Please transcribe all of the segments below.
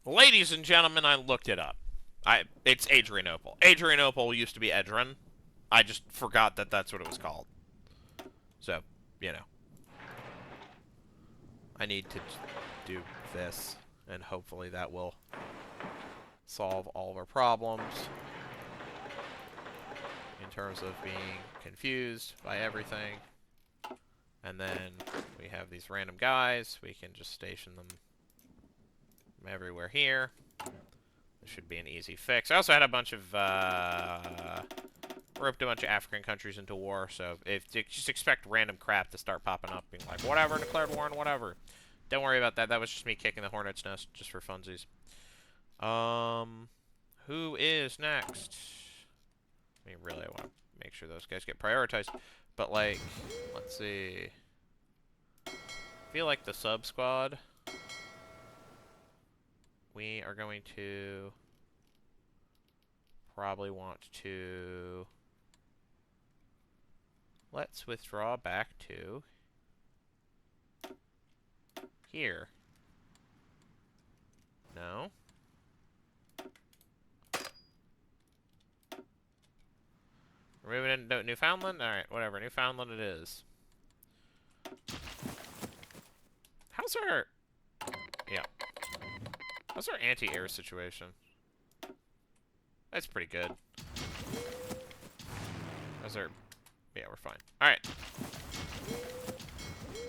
Ladies and gentlemen, I looked it up. It's Adrianople. Adrianople used to be Edrin. I just forgot that that's what it was called. So, you know. I need to do this, and hopefully that will solve all of our problems in terms of being confused by everything. And then we have these random guys. We can just station them everywhere here. This should be an easy fix. I also had a bunch of, roped a bunch of African countries into war, so if just expect random crap to start popping up, being like, whatever, declared war and whatever. Don't worry about that. That was just me kicking the hornet's nest just for funsies. Who is next? I mean, really, I want to make sure those guys get prioritized. But, like, let's see. I feel like the sub squad, we are going to probably want to... Let's withdraw back to here. No. We're moving into Newfoundland? Alright, whatever. Newfoundland it is. How's our... Yeah. How's our anti-air situation? That's pretty good. How's our... Yeah, we're fine. Alright.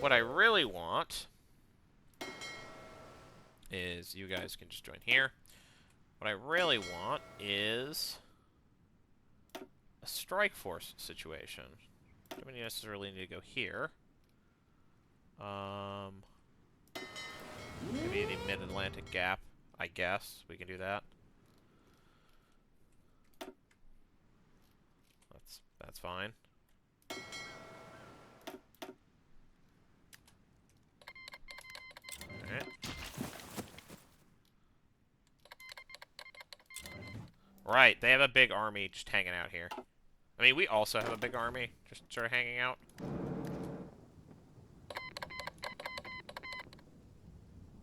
What I really want is... You guys can just join here. What I really want is... a strike force situation. Don't necessarily need to go here. Maybe the mid-Atlantic gap, I guess. We can do that. That's fine. Alright. Right, they have a big army just hanging out here. I mean, we also have a big army just sort of hanging out.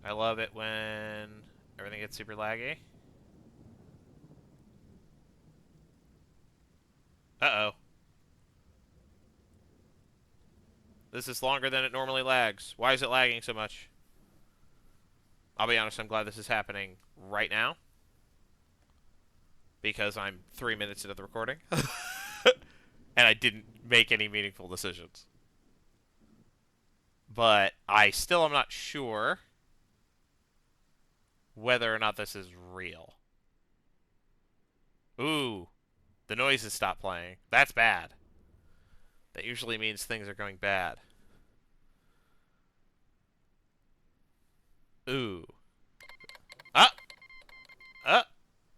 I love it when everything gets super laggy. Uh-oh. This is longer than it normally lags. Why is it lagging so much? I'll be honest, I'm glad this is happening right now. Because I'm 3 minutes into the recording. And I didn't make any meaningful decisions. But I still am not sure whether or not this is real. Ooh. The noises stopped playing. That's bad. That usually means things are going bad. Ooh.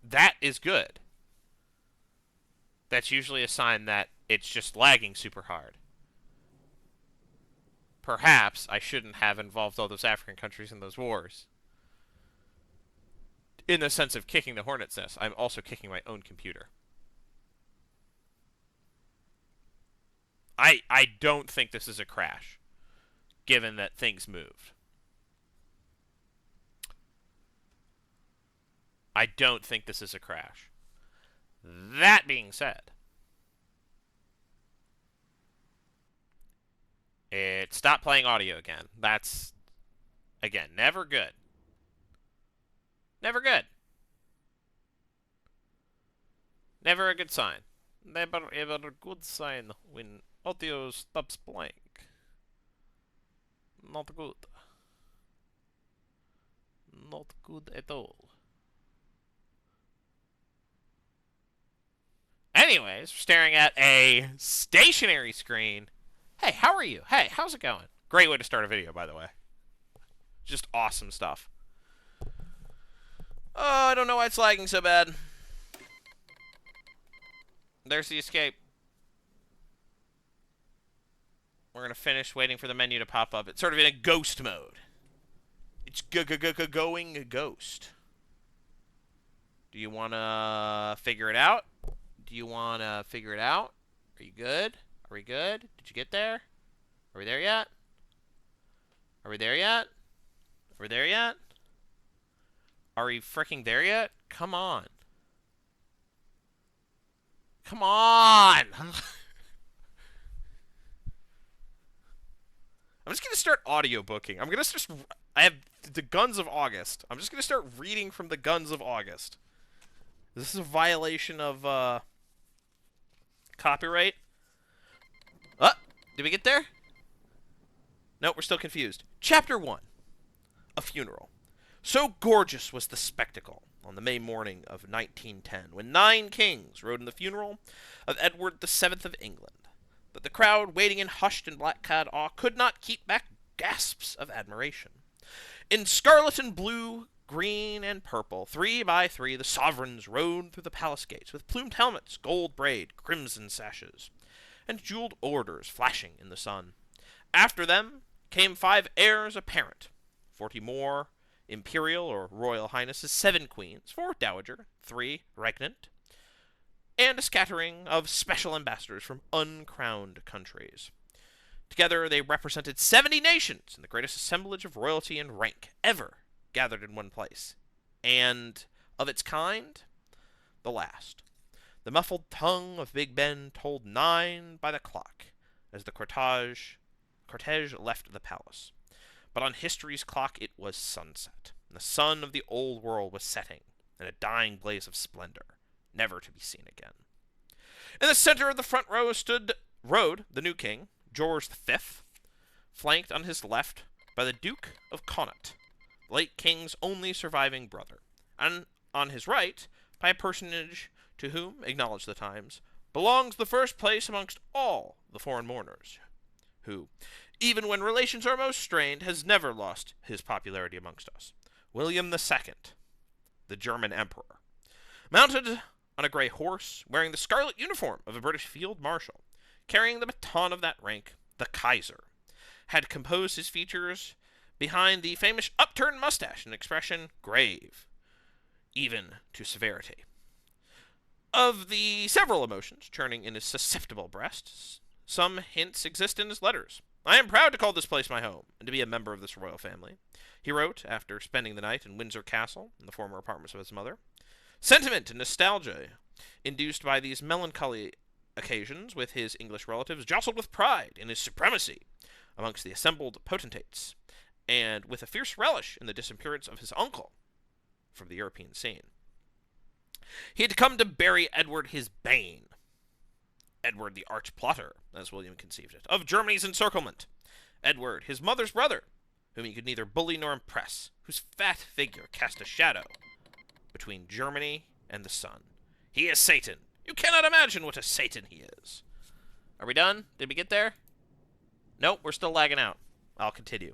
That is good. That's usually a sign that it's just lagging super hard. Perhaps I shouldn't have involved all those African countries in those wars. In the sense of kicking the hornet's nest, I'm also kicking my own computer. I don't think this is a crash, given that things moved. I don't think this is a crash. That being said, it stopped playing audio again. That's, again, never good. Never good. Never a good sign. Never ever a good sign when audio stops playing. Not good. Not good at all. Anyways, we're staring at a stationary screen. Hey, how are you? Hey, how's it going? Great way to start a video, by the way. Just awesome stuff. Oh, I don't know why it's lagging so bad. There's the escape. We're going to finish waiting for the menu to pop up. It's sort of in a ghost mode. It's going ghost. Do you want to figure it out? Do you want to figure it out? Are you good? Are we good? Did you get there? Are we there yet? Are we there yet? Are we there yet? Are we freaking there yet? Come on. Come on! I'm just gonna start audiobooking. I'm gonna just. I have the Guns of August. I'm just gonna start reading from the Guns of August. This is a violation of copyright. Did we get there? Nope, we're still confused. Chapter 1. A funeral. So gorgeous was the spectacle on the May morning of 1910, when 9 kings rode in the funeral of Edward the Seventh of England, that the crowd waiting in hushed and black-clad awe could not keep back gasps of admiration. In scarlet and blue, green and purple, 3 by 3, the sovereigns rode through the palace gates, with plumed helmets, gold braid, crimson sashes, and jeweled orders flashing in the sun. After them came 5 heirs apparent, 40 more imperial or royal highnesses, 7 queens, 4 dowager, 3 regnant, and a scattering of special ambassadors from uncrowned countries. Together they represented 70 nations in the greatest assemblage of royalty and rank ever gathered in one place, and of its kind, the last. The muffled tongue of Big Ben told 9 by the clock as the cortege left the palace. But on history's clock it was sunset, and the sun of the old world was setting in a dying blaze of splendor, never to be seen again. In the center of the front row rode the new king, George V, flanked on his left by the Duke of Connaught, the late king's only surviving brother, and on his right by a personage to whom, acknowledge the times, belongs the first place amongst all the foreign mourners, who, even when relations are most strained, has never lost his popularity amongst us. William II, the German emperor, mounted on a grey horse, wearing the scarlet uniform of a British field marshal, carrying the baton of that rank, the Kaiser, had composed his features behind the famous upturned mustache, an expression grave, even to severity. Of the several emotions churning in his susceptible breast, some hints exist in his letters. I am proud to call this place my home, and to be a member of this royal family, he wrote after spending the night in Windsor Castle, in the former apartments of his mother. Sentiment and nostalgia, induced by these melancholy occasions with his English relatives, jostled with pride in his supremacy amongst the assembled potentates, and with a fierce relish in the disappearance of his uncle from the European scene. He had come to bury Edward his bane, Edward the arch-plotter, as William conceived it, of Germany's encirclement. Edward, his mother's brother, whom he could neither bully nor impress, whose fat figure cast a shadow between Germany and the sun. He is Satan. You cannot imagine what a Satan he is. Are we done? Did we get there? Nope, we're still lagging out. I'll continue.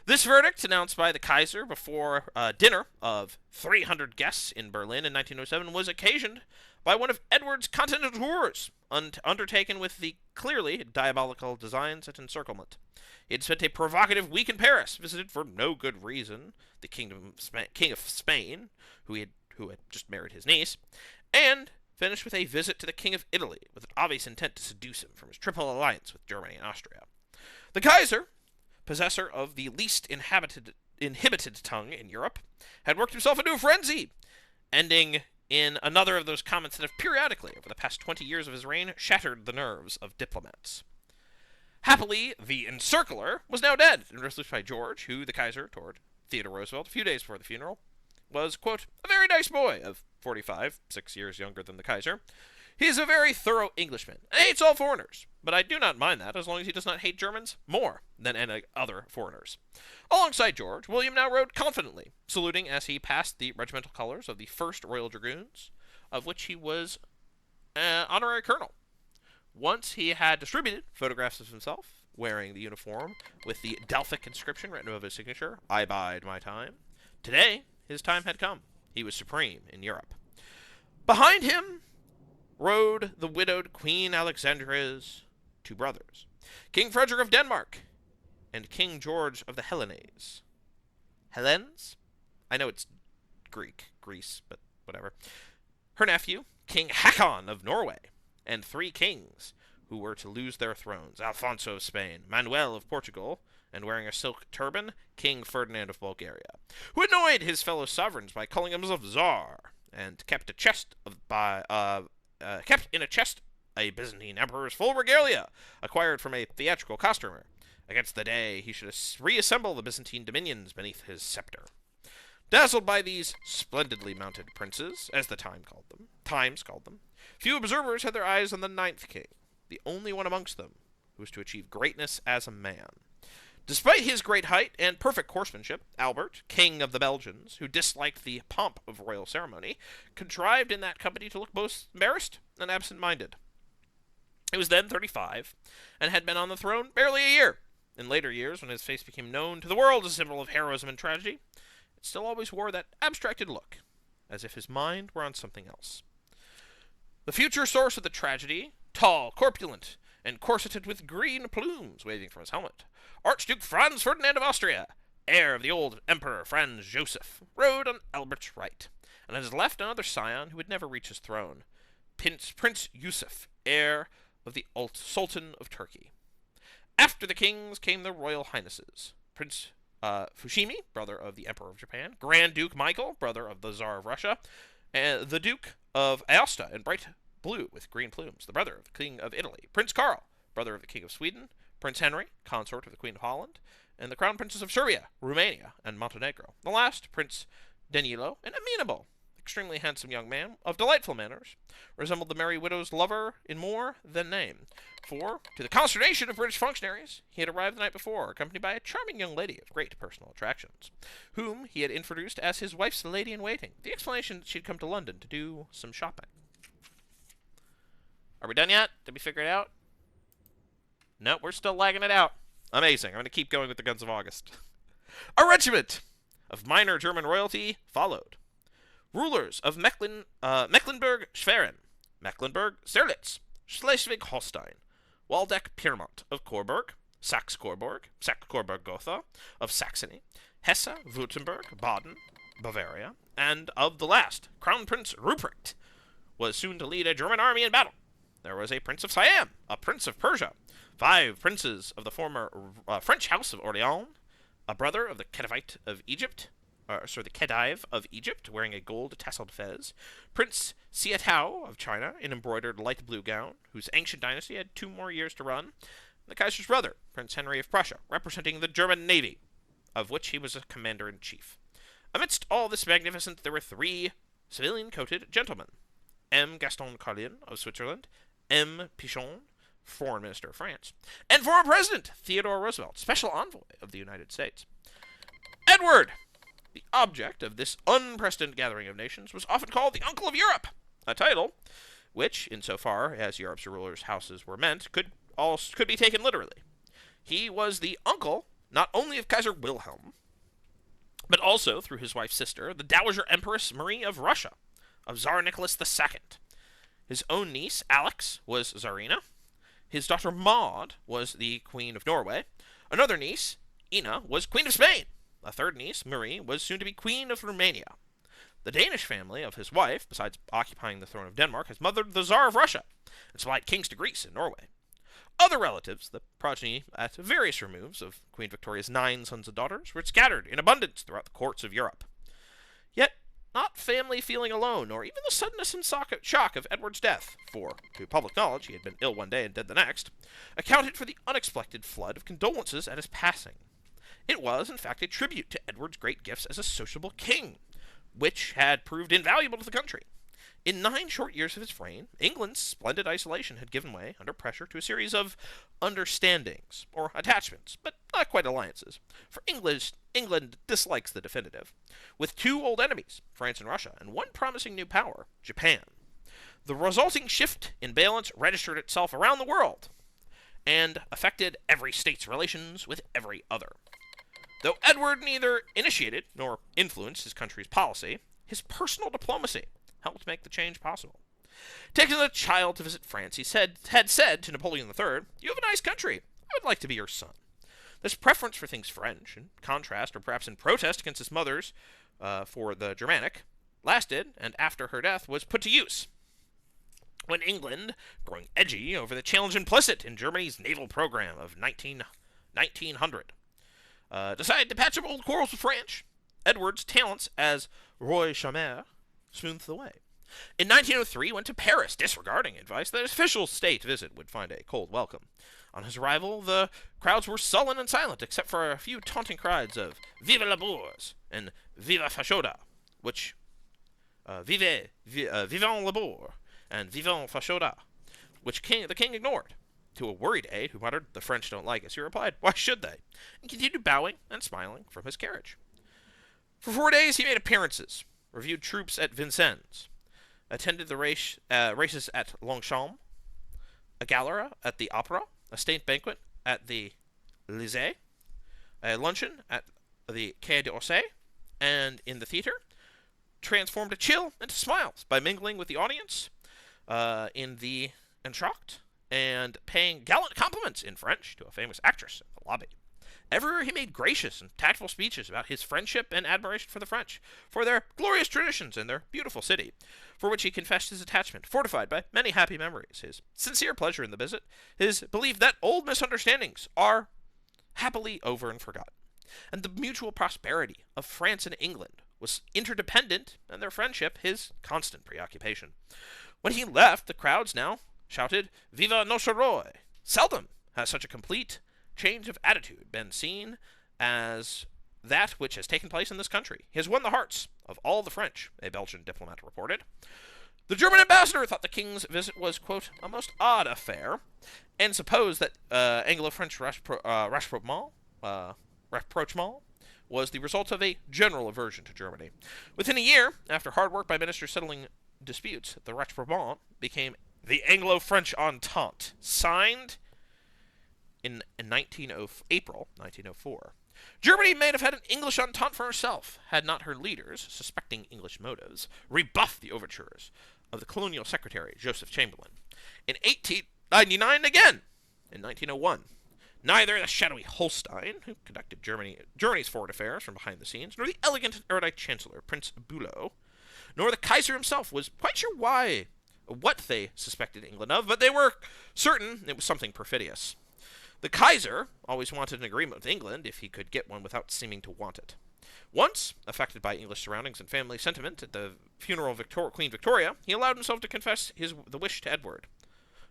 This verdict, announced by the Kaiser before a dinner of 300 guests in Berlin in 1907, was occasioned by one of Edward's continental tours, undertaken with the clearly diabolical designs at encirclement. He had spent a provocative week in Paris, visited for no good reason the King of Spain, who had just married his niece, and finished with a visit to the King of Italy, with an obvious intent to seduce him from his triple alliance with Germany and Austria. The Kaiser, possessor of the least inhibited tongue in Europe, had worked himself into a frenzy, ending in another of those comments that have periodically, over the past 20 years of his reign, shattered the nerves of diplomats. Happily, the encircler was now dead, and replaced by George, who the Kaiser toured Theodore Roosevelt a few days before the funeral, was, quote, a very nice boy of 45, 6 years younger than the Kaiser. He is a very thorough Englishman, and hates all foreigners, but I do not mind that as long as he does not hate Germans more than any other foreigners. Alongside George, William now rode confidently, saluting as he passed the regimental colors of the 1st Royal Dragoons, of which he was honorary colonel. Once he had distributed photographs of himself wearing the uniform with the Delphic inscription written above his signature, I bide my time. Today, his time had come. He was supreme in Europe. Behind him rode the widowed Queen Alexandra's 2 brothers, King Frederick of Denmark and King George of the Hellenes. Hellenes? I know it's Greece, but whatever. Her nephew, King Hakon of Norway, and 3 kings who were to lose their thrones, Alfonso of Spain, Manuel of Portugal, and wearing a silk turban, King Ferdinand of Bulgaria, who annoyed his fellow sovereigns by calling himself Tsar, and kept in a chest a Byzantine emperor's full regalia, acquired from a theatrical costumer, against the day he should reassemble the Byzantine dominions beneath his scepter. Dazzled by these splendidly mounted princes, as the Times called them, few observers had their eyes on the ninth king, the only one amongst them who was to achieve greatness as a man. Despite his great height and perfect horsemanship, Albert, king of the Belgians, who disliked the pomp of royal ceremony, contrived in that company to look both embarrassed and absent-minded. He was then 35, and had been on the throne barely a year. In later years, when his face became known to the world as a symbol of heroism and tragedy, it still always wore that abstracted look, as if his mind were on something else. The future source of the tragedy, tall, corpulent, and corseted with green plumes waving from his helmet, Archduke Franz Ferdinand of Austria, heir of the old Emperor Franz Joseph, rode on Albert's right, and had left another scion who would never reach his throne, Prince Yusuf, heir of the Sultan of Turkey. After the kings came the royal highnesses, Prince Fushimi, brother of the Emperor of Japan, Grand Duke Michael, brother of the Tsar of Russia, and the Duke of Aosta in bright blue with green plumes, the brother of the King of Italy, Prince Karl, brother of the King of Sweden, Prince Henry, consort of the Queen of Holland, and the crown princes of Serbia, Romania, and Montenegro. The last, Prince Danilo, an amenable, extremely handsome young man of delightful manners, resembled the merry widow's lover in more than name, for, to the consternation of British functionaries, he had arrived the night before, accompanied by a charming young lady of great personal attractions, whom he had introduced as his wife's lady-in-waiting, the explanation that she had come to London to do some shopping. Are we done yet? Did we figure it out? No, we're still lagging it out. Amazing. I'm going to keep going with the Guns of August. A regiment of minor German royalty followed. Rulers of Mecklenburg-Schwerin, Mecklenburg-Strelitz, Schleswig-Holstein, Waldeck-Pyrmont of Coburg, Saxe-Coburg-Gotha of Saxony, Hesse-Württemberg, Baden, Bavaria, and of the last, Crown Prince Ruprecht, was soon to lead a German army in battle. There was a Prince of Siam, a Prince of Persia, 5 princes of the former French House of Orleans, a brother of the Khedive of Egypt, wearing a gold tasseled fez, Prince Sietao of China, in embroidered light blue gown, whose ancient dynasty had 2 more years to run, and the Kaiser's brother, Prince Henry of Prussia, representing the German navy, of which he was a commander-in-chief. Amidst all this magnificence, there were 3 civilian-coated gentlemen: M. Gaston Carlin of Switzerland, M. Pichon, Foreign Minister of France, and former President Theodore Roosevelt, Special Envoy of the United States. Edward, the object of this unprecedented gathering of nations, was often called the Uncle of Europe, a title which, insofar as Europe's rulers' houses were meant, could be taken literally. He was the uncle not only of Kaiser Wilhelm, but also, through his wife's sister, the Dowager Empress Marie of Russia, of Tsar Nicholas II. His own niece, Alex, was Tsarina. His daughter Maud was the Queen of Norway. Another niece, Ina, was Queen of Spain. A third niece, Marie, was soon to be Queen of Romania. The Danish family of his wife, besides occupying the throne of Denmark, has mothered the Tsar of Russia and supplied kings to Greece and Norway. Other relatives, the progeny at various removes of Queen Victoria's 9 sons and daughters, were scattered in abundance throughout the courts of Europe. Yet, not family feeling alone, nor even the suddenness and shock of Edward's death, for, to public knowledge, he had been ill one day and dead the next, accounted for the unexpected flood of condolences at his passing. It was, in fact, a tribute to Edward's great gifts as a sociable king, which had proved invaluable to the country. In 9 short years of his reign, England's splendid isolation had given way, under pressure, to a series of understandings, or attachments, but not quite alliances, for England dislikes the definitive, with 2 old enemies, France and Russia, and 1 promising new power, Japan. The resulting shift in balance registered itself around the world, and affected every state's relations with every other. Though Edward neither initiated nor influenced his country's policy, his personal diplomacy helped make the change possible. Taking the child to visit France, he had said to Napoleon III, "You have a nice country. I would like to be your son." This preference for things French, in contrast or perhaps in protest against his mother's for the Germanic, lasted, and after her death was put to use. When England, growing edgy over the challenge implicit in Germany's naval program of 1900, decided to patch up old quarrels with France. Edward's talents as Roi Charmeur smoothed the way. In 1903, went to Paris, disregarding advice that his official state visit would find a cold welcome. On his arrival, the crowds were sullen and silent, except for a few taunting cries of "Vive la Bourse" and "Viva Fashoda," which Vivant la Bourse and Vivant Fashoda, which the king ignored. To a worried aide who muttered, "The French don't like us," he replied, "Why should they?" and continued bowing and smiling from his carriage. For 4 days he made appearances, reviewed troops at Vincennes, attended the races at Longchamp, a gala at the Opera, a state banquet at the Élysée, a luncheon at the Quai d'Orsay, and in the theater, transformed a chill into smiles by mingling with the audience in the entr'acte and paying gallant compliments in French to a famous actress in the lobby. Everywhere he made gracious and tactful speeches about his friendship and admiration for the French, for their glorious traditions and their beautiful city, for which he confessed his attachment, fortified by many happy memories, his sincere pleasure in the visit, his belief that old misunderstandings are happily over and forgotten, and the mutual prosperity of France and England was interdependent, and their friendship his constant preoccupation. When he left, the crowds now shouted, "Viva notre roi!" Seldom has such a complete change of attitude been seen as that which has taken place in this country. He has won the hearts of all the French, a Belgian diplomat reported. The German ambassador thought the king's visit was, quote, "a most odd affair," and supposed that Anglo-French rapprochement was the result of a general aversion to Germany. Within a year, after hard work by ministers settling disputes, the rapprochement became the Anglo-French Entente, signed in April 1904. Germany may have had an English Entente for herself, had not her leaders, suspecting English motives, rebuffed the overtures of the colonial secretary, Joseph Chamberlain. In 1899 again, in 1901, neither the shadowy Holstein, who conducted Germany's foreign affairs from behind the scenes, nor the elegant and erudite chancellor, Prince Bülow, nor the Kaiser himself was quite sure what they suspected England of, but they were certain it was something perfidious. The Kaiser always wanted an agreement with England if he could get one without seeming to want it. Once, affected by English surroundings and family sentiment at the funeral of Queen Victoria, he allowed himself to confess the wish to Edward.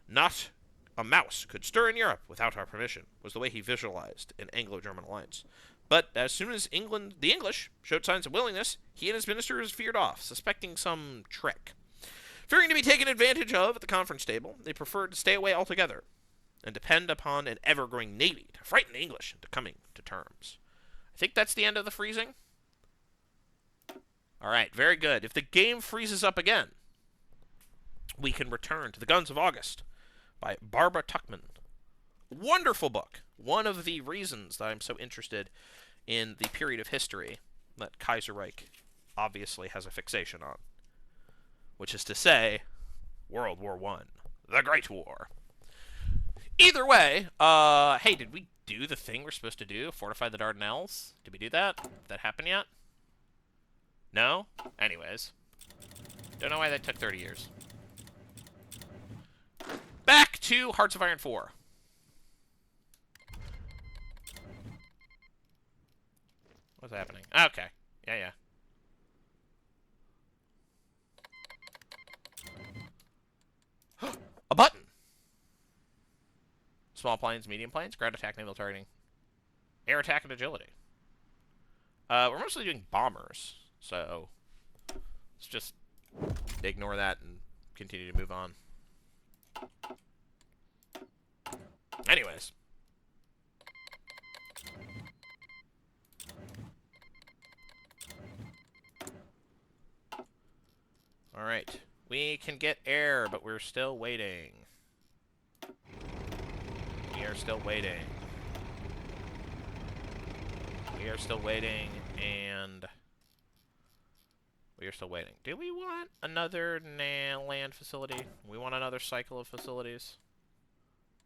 "Not a mouse could stir in Europe without our permission," was the way he visualized an Anglo-German alliance. But as soon as the English showed signs of willingness, he and his ministers veered off, suspecting some trick. Fearing to be taken advantage of at the conference table, they preferred to stay away altogether and depend upon an ever-growing navy to frighten the English into coming to terms. I think that's the end of the freezing. Alright, very good. If the game freezes up again, we can return to The Guns of August by Barbara Tuchman. Wonderful book. One of the reasons that I'm so interested in the period of history that Kaiserreich obviously has a fixation on, which is to say, World War I, the Great War. Either way, hey, did we do the thing we're supposed to do? Fortify the Dardanelles? Did we do that? Did that happen yet? No? Anyways. Don't know why that took 30 years. Back to Hearts of Iron 4. What's happening? Okay. Yeah. A button! Small planes, medium planes, ground attack, naval targeting, air attack, and agility. We're mostly doing bombers, so let's just ignore that and continue to move on. Anyways. Alright. We can get air, but we're still waiting. We are still waiting. We are still waiting, and we are still waiting. Do we want another land facility? We want another cycle of facilities?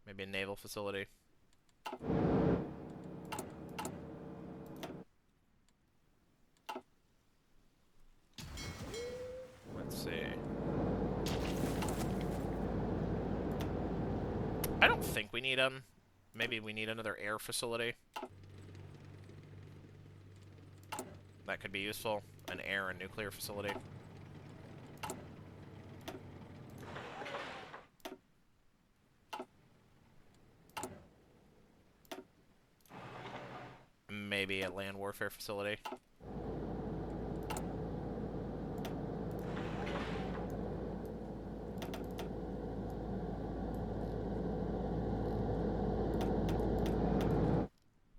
Maybe a naval facility? Let's see. I don't think we need them. Maybe we need another air facility. That could be useful. An air and nuclear facility. Maybe a land warfare facility.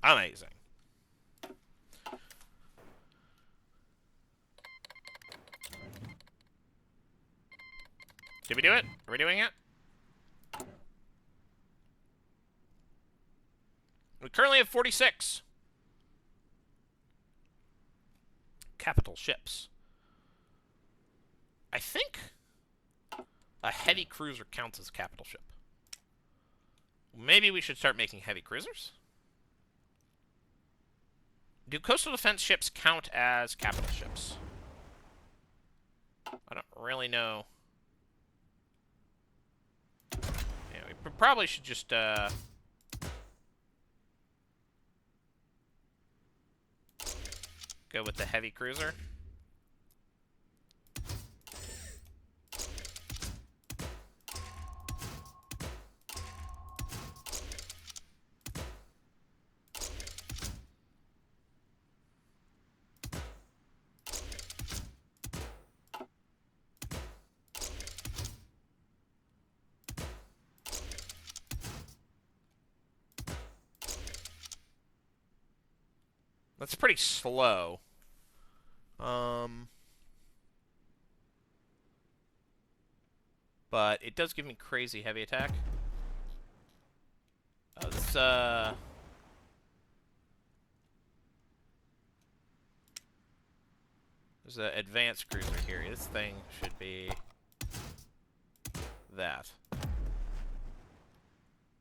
Amazing. Did we do it? Are we doing it? We currently have 46. Capital ships. I think a heavy cruiser counts as a capital ship. Maybe we should start making heavy cruisers? Do coastal defense ships count as capital ships? I don't really know. Yeah, we probably should just, go with the heavy cruiser. That's pretty slow. But it does give me crazy heavy attack. Oh, this, there's an advanced cruiser here. This thing should be that.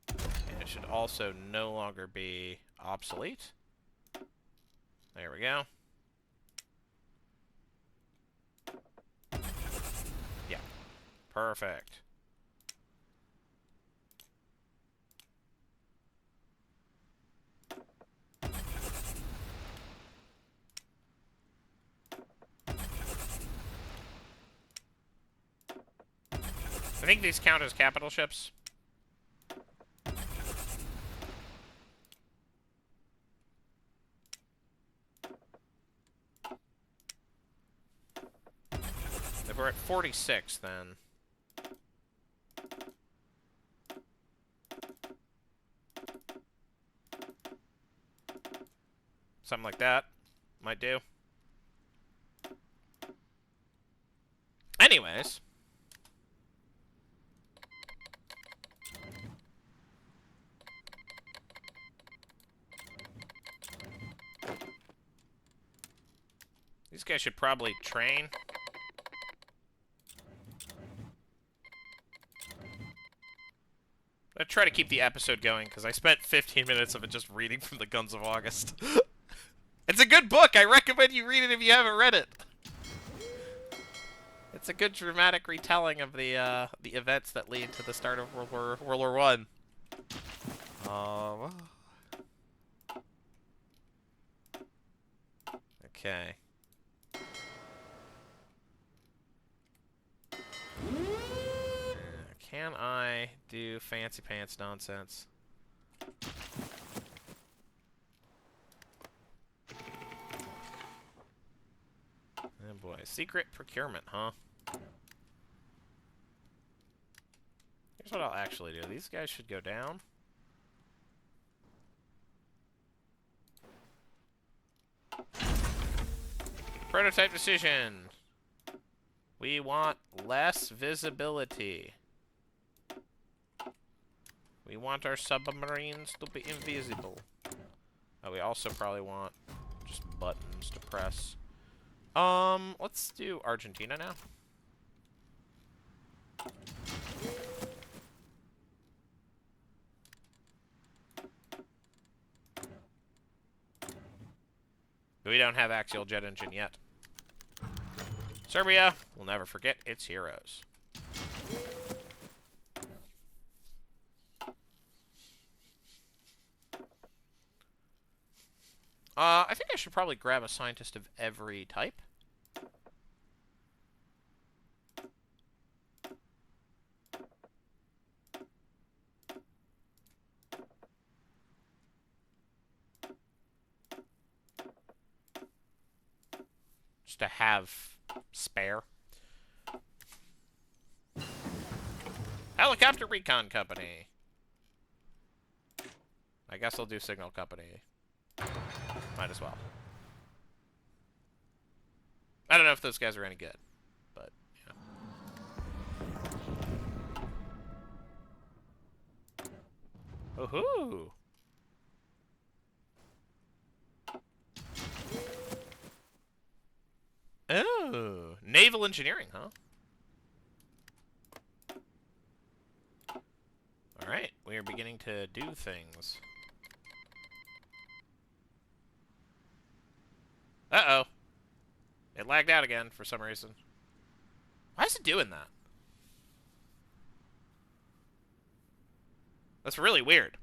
And it should also no longer be obsolete. There we go. Yeah. Perfect. I think these count as capital ships. If we're at 46, then... something like that might do. Anyways... these guys should probably train. I try to keep the episode going because I spent 15 minutes of it just reading from the Guns of August. It's a good book. I recommend you read it if you haven't read it. It's a good dramatic retelling of the events that lead to the start of World War I. Okay. Can I do fancy pants nonsense? Oh boy, secret procurement, huh? Here's what I'll actually do. These guys should go down. Prototype decision. We want less visibility. We want our submarines to be invisible. Oh, we also probably want just buttons to press. Let's do Argentina now. We don't have axial jet engine yet. Serbia will never forget its heroes. I think I should probably grab a scientist of every type. Just to have spare. Helicopter Recon Company. I guess I'll do Signal Company. Might as well. I don't know if those guys are any good, but, yeah. Woohoo! Oh, naval engineering, huh? Alright, we are beginning to do things. Uh-oh. It lagged out again for some reason. Why is it doing that? That's really weird.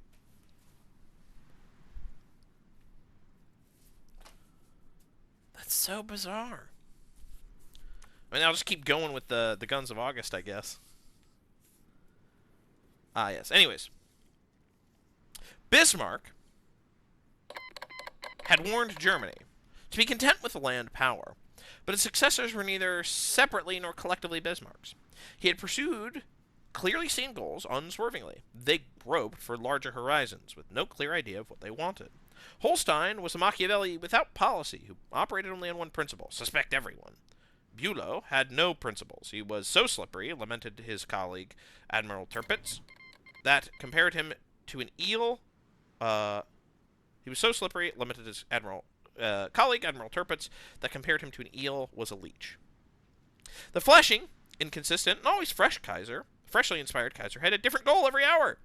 That's so bizarre. I mean, I'll just keep going with the Guns of August, I guess. Ah, yes. Anyways. Bismarck had warned Germany to be content with the land power, but his successors were neither separately nor collectively Bismarck's. He had pursued clearly seen goals unswervingly. They groped for larger horizons, with no clear idea of what they wanted. Holstein was a Machiavelli without policy, who operated only on one principle: suspect everyone. Bülow had no principles. He was so slippery, lamented his colleague Admiral Tirpitz, that compared him to an eel. He was so slippery, lamented his colleague Admiral Tirpitz, that compared him to an eel was a leech. The flashing, inconsistent, and always freshly inspired Kaiser had a different goal every hour,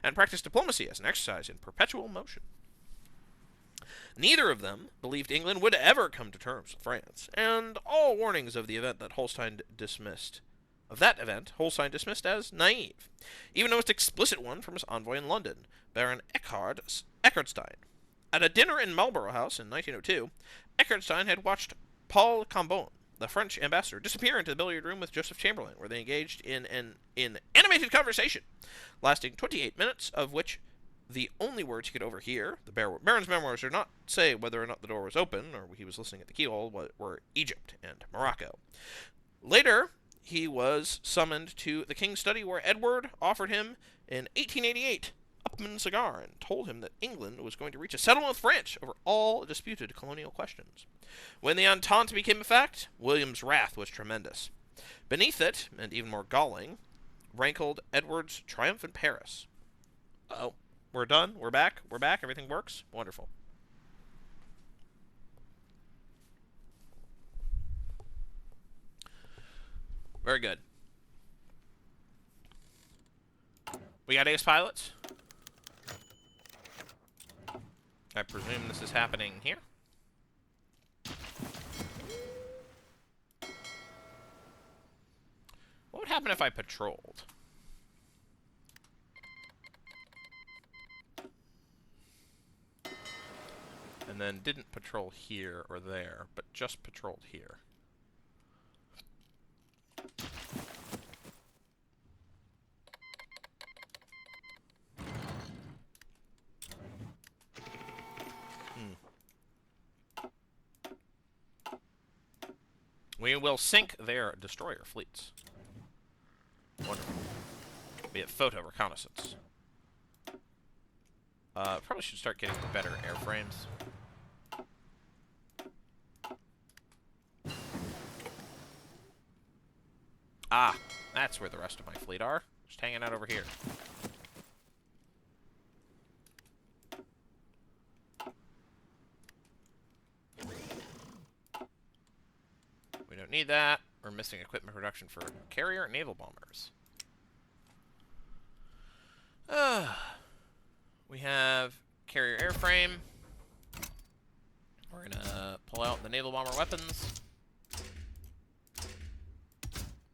and practiced diplomacy as an exercise in perpetual motion. Neither of them believed England would ever come to terms with France, and all warnings of the event that Holstein dismissed as naive, even the most explicit one from his envoy in London, Baron Eckartstein. At a dinner in Marlborough House in 1902, Eckartstein had watched Paul Cambon, the French ambassador, disappear into the billiard room with Joseph Chamberlain, where they engaged in an animated conversation, lasting 28 minutes, of which the only words he could overhear, the Baron's memoirs do not say whether or not the door was open, or he was listening at the keyhole, were Egypt and Morocco. Later, he was summoned to the King's study, where Edward offered him in 1888 Upmann cigar and told him that England was going to reach a settlement with France over all disputed colonial questions. When the Entente became a fact, William's wrath was tremendous. Beneath it, and even more galling, rankled Edward's triumph in Paris. Uh-oh. We're done. We're back. Everything works. Wonderful. Very good. We got ace pilots. I presume this is happening here. What would happen if I patrolled? And then didn't patrol here or there, but just patrolled here. We will sink their destroyer fleets. Wonderful. Be it photo reconnaissance. Probably should start getting better airframes. Ah, that's where the rest of my fleet are. Just hanging out over here. We don't need that. We're missing equipment production for carrier and naval bombers. We have carrier airframe. We're gonna pull out the naval bomber weapons.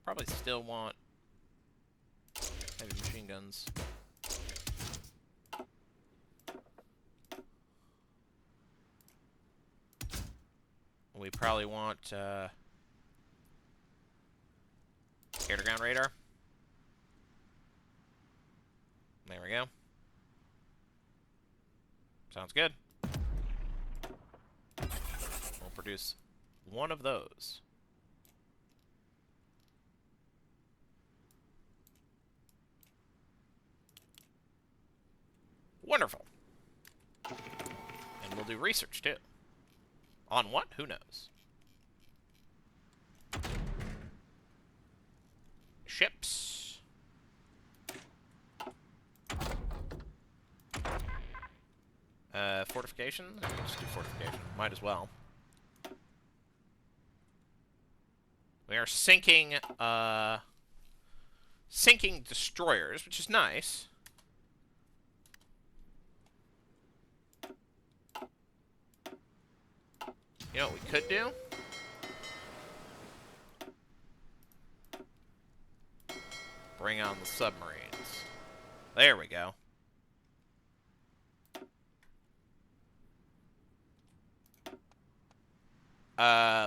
Probably still want heavy machine guns. we probably want air-to-ground radar. There we go. Sounds good. We'll produce one of those. Wonderful. And we'll do research, too. On what? Who knows? Ships. Fortifications? Let's do fortification. Might as well. We are sinking destroyers, which is nice. You know what we could do? Bring on the submarines. There we go.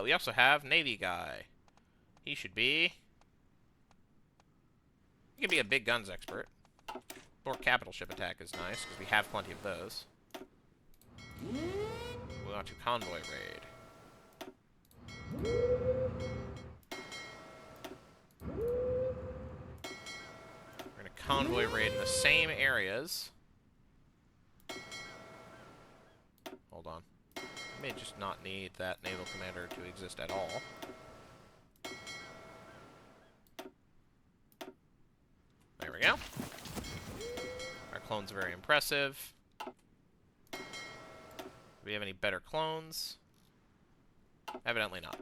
We also have Navy guy. He should be... He can be a big guns expert. Or capital ship attack is nice, because we have plenty of those. We want to convoy raid. We're going to convoy raid in the same areas. Hold on. I may just not need that naval commander to exist at all. There we go. Our clones are very impressive. Do we have any better clones? Evidently not.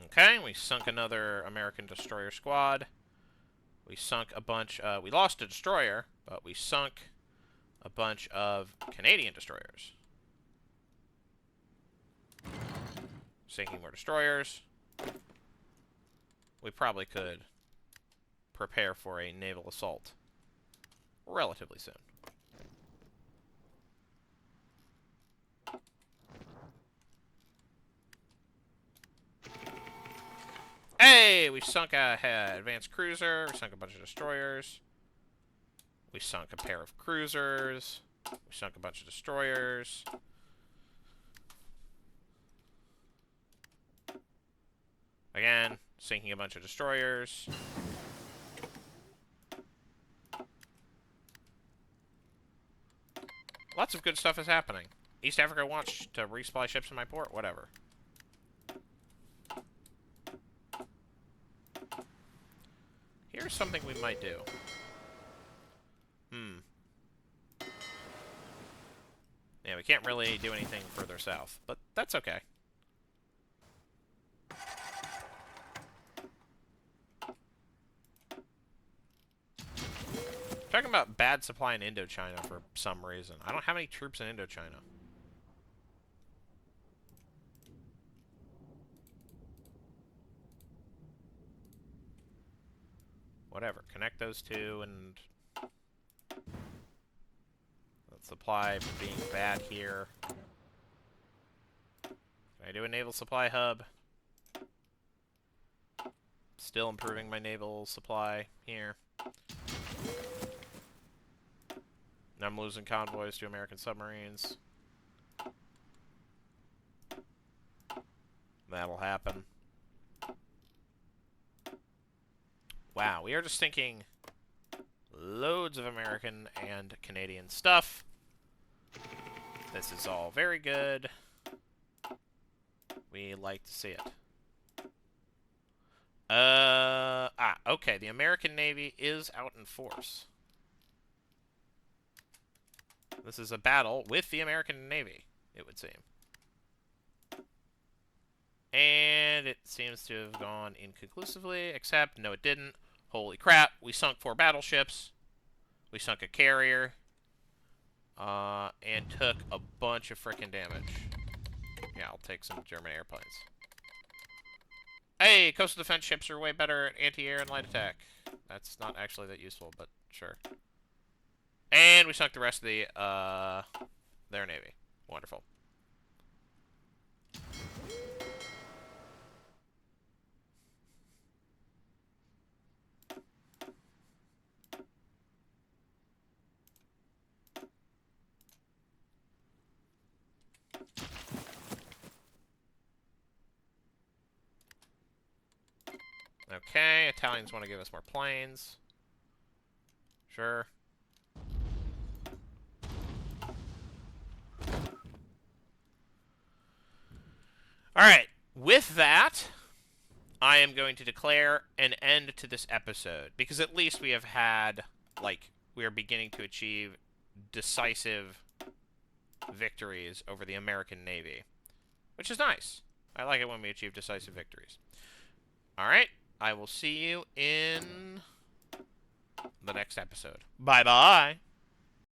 Okay, we sunk another American destroyer squad. We sunk a bunch, we lost a destroyer, but we sunk a bunch of Canadian destroyers. Sinking more destroyers. We probably could prepare for a naval assault relatively soon. Hey, we sunk a advanced cruiser. We sunk a bunch of destroyers. We sunk a pair of cruisers. We sunk a bunch of destroyers. Again, sinking a bunch of destroyers. Lots of good stuff is happening. East Africa wants to resupply ships in my port. Whatever. Here's something we might do. Yeah, we can't really do anything further south, but that's okay. Talking about bad supply in Indochina for some reason. I don't have any troops in Indochina. Whatever. Connect those two and... supply being bad here. Can I do a naval supply hub? Still improving my naval supply here. Now I'm losing convoys to American submarines. That'll happen. Wow, we are just thinking loads of American and Canadian stuff. This is all very good. We like to see it. Okay, the American Navy is out in force. This is a battle with the American Navy, it would seem. And it seems to have gone inconclusively, except, no it didn't. Holy crap, we sunk 4 battleships. We sunk a carrier. And took a bunch of frickin' damage. Yeah, I'll take some German airplanes. Hey, coastal defense ships are way better at anti-air and light attack. That's not actually that useful, but sure. And we sunk the rest of their navy. Wonderful. Okay, Italians want to give us more planes. Sure. Alright, with that, I am going to declare an end to this episode. Because at least we have had, like, we are beginning to achieve decisive victories over the American Navy. Which is nice. I like it when we achieve decisive victories. Alright, I will see you in the next episode. Bye-bye!